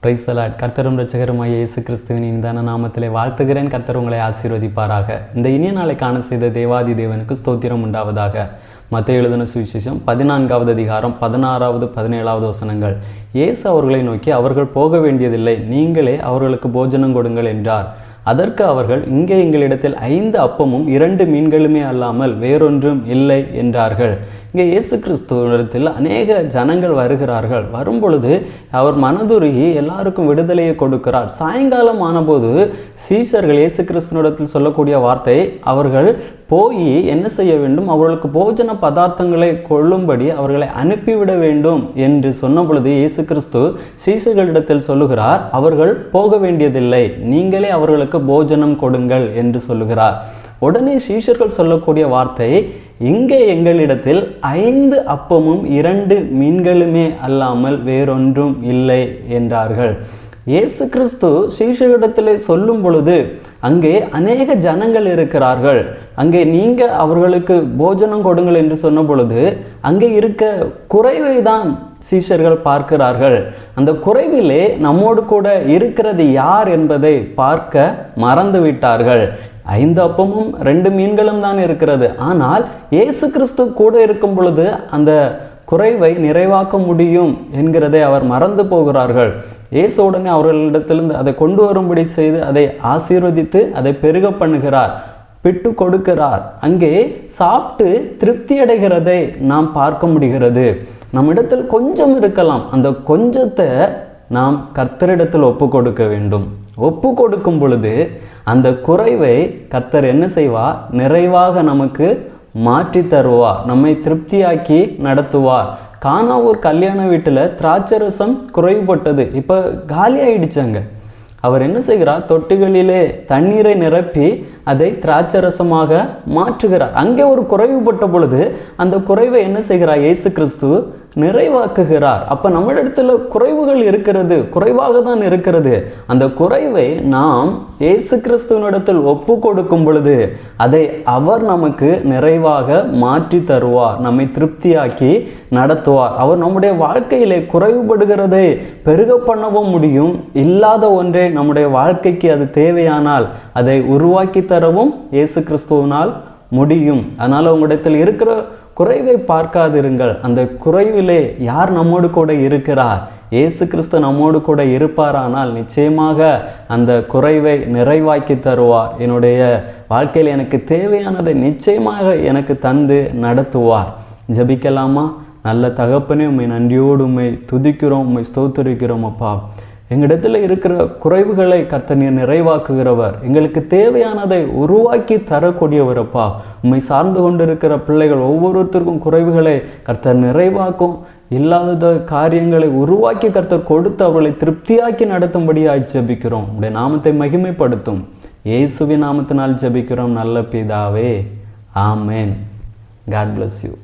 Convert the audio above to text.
Praise the Lord. கர்த்தரும் இரட்சகருமாகிய இயேசு கிறிஸ்துவின் இனிதான நாமத்திலே வாழ்த்துகிறேன். கர்த்தர் உங்களை ஆசீர்வதிப்பாராக. இந்த இனிய நாளை காண செய்த தேவாதி தேவனுக்கு ஸ்தோத்திரம் உண்டாவதாக. மத்தேயு எழுதின சுவிசேஷம் 14வது அதிகாரம் 16வது 17வது வசனங்கள். இயேசு அவர்களை நோக்கி, அவர்கள் போக வேண்டியதில்லை, நீங்களே அவர்களுக்கு போஜனம் கொடுங்கள் என்றார். அதற்கு அவர்கள், இங்கே எங்களிடத்தில் 5 அப்பமும் 2 மீன்களுமே அல்லாமல் வேறொன்றும் இல்லை என்றார்கள். இங்கே இயேசு கிறிஸ்துவிடத்தில் அநேக ஜனங்கள் வருகிறார்கள். வரும்பொழுது அவர் மனதுருகி எல்லாருக்கும் விடுதலையை கொடுக்கிறார். சாயங்காலம் ஆனபோது சீஷர்கள் இயேசு கிறிஸ்துவிடத்தில் சொல்லக்கூடிய வார்த்தை, அவர்கள் போய் என்ன செய்ய வேண்டும், அவர்களுக்கு போஜன பதார்த்தங்களை கொள்ளும்படி அவர்களை அனுப்பிவிட வேண்டும் என்று சொன்ன பொழுது இயேசு கிறிஸ்து சீஷர்களிடத்தில் சொல்லுகிறார், அவர்கள் போக வேண்டியதில்லை, நீங்களே அவர்களுக்கு போஜனம் கொடுங்கள் என்று சொல்லுகிறார். உடனே சீஷர்கள் சொல்லக்கூடிய வார்த்தை, இங்கே எங்களிடத்தில் 5 அப்பமும் 2 மீன்களுமே அல்லாமல் வேறொன்றும் இல்லை என்றார்கள். இயேசு கிறிஸ்து சீஷர்களிடத்திலே சொல்லும் பொழுது அங்கே அநேக ஜனங்கள் இருக்கிறார்கள். அங்கே நீங்கள் அவர்களுக்கு போஜனம் கொடுங்கள் என்று சொன்ன பொழுது அங்கே இருக்க குறைவை தான் சீஷர்கள் பார்க்கிறார்கள். அந்த குறைவிலே நம்மோடு கூட இருக்கிறது யார் என்பதை பார்க்க மறந்து விட்டார்கள். 5 அப்பமும் 2 மீன்களும் தான் இருக்கிறது. ஆனால் இயேசு கிறிஸ்து கூட இருக்கும் பொழுது அந்த குறைவை நிறைவாக்க முடியும் என்கிறதை அவர் மறந்து போகிறார்கள். இயேசு உடனே அவர்களிடத்திலிருந்து அதை கொண்டு வரும்படி செய்து அதை ஆசீர்வதித்து அதை பெருக பண்ணுகிறார், பிட்டு கொடுக்கிறார். அங்கே சாப்பிட்டு திருப்தி அடைகிறதை நாம் பார்க்க முடிகிறது. நம்மிடத்தில் கொஞ்சம் இருக்கலாம், அந்த கொஞ்சத்தை நாம் கர்த்தரிடத்தில் ஒப்பு கொடுக்க வேண்டும். ஒப்பு கொடுக்கும் பொழுது அந்த குறைவை கர்த்தர் என்ன செய்வார், நிறைவாக நமக்கு மாற்றி தருவார், நம்மை திருப்தியாக்கி நடத்துவார். கானாவூர் கல்யாண வீட்டில் திராட்சரசம் குறைவுபட்டது, இப்போ காலி ஆயிடுச்சாங்க. அவர் என்ன செய்கிறார், தொட்டிகளிலே தண்ணீரை நிரப்பி அதை திராட்சரசமாக மாற்றுகிறார். அங்கே ஒரு குறைவுபட்ட பொழுது அந்த குறைவை என்ன செய்கிறார், இயேசு கிறிஸ்து நிறைவாக்குகிறார். அப்போ நம்மிடத்தில் குறைவுகள் இருக்கிறது, குறைவாக தான் இருக்கிறது. அந்த குறைவை நாம் இயேசு கிறிஸ்துவனிடத்தில் ஒப்பு கொடுக்கும் பொழுது அதை அவர் நமக்கு நிறைவாக மாற்றி தருவார், நம்மை திருப்தியாக்கி நடத்துவார். அவர் நம்முடைய வாழ்க்கையிலே குறைவுபடுகிறதை பெருக பண்ணவும் முடியும். இல்லாத ஒன்றை நம்முடைய வாழ்க்கைக்கு அது தேவையானால் அதை உருவாக்கி தரவும் இயேசு கிறிஸ்துவினால் முடியும். அதனால் உங்களிடத்தில் இருக்கிற குறைவை பார்க்காதிருங்கள். அந்த குறைவிலே யார் நம்மோடு கூட இருக்கிறார், இயேசு கிறிஸ்து நம்மோடு கூட இருப்பாரானால் நிச்சயமாக அந்த குறைவை நிறைவாக்கி தருவார். என்னுடைய வாழ்க்கையில் எனக்கு தேவையானதை நிச்சயமாக எனக்கு தந்து நடத்துவார். ஜெபிக்கலாமா? நல்ல தகப்பனே, உம்மை நன்றியோடு உம்மை துதிக்கிறோம், உம்மை ஸ்தோத்திரிக்கிறோம். அப்பா, எங்களிடத்தில் இருக்கிற குறைவுகளை கர்த்தர் நீர் நிறைவாக்குகிறவர், எங்களுக்கு தேவையானதை உருவாக்கி தரக்கூடியவர். அப்பா, உம்மை சார்ந்து கொண்டிருக்கிற பிள்ளைகள் ஒவ்வொருத்தருக்கும் குறைவுகளை கர்த்தர் நிறைவாக்கும். இல்லாத காரியங்களை உருவாக்கி கர்த்தர் கொடுத்து அவர்களை திருப்தியாக்கி நடத்தும்படியாய் ஜெபிக்கிறோம். உடைய நாமத்தை மகிமைப்படுத்தும் இயேசுவின் நாமத்தினால் ஜெபிக்கிறோம் நல்ல பிதாவே, ஆமேன். God bless you.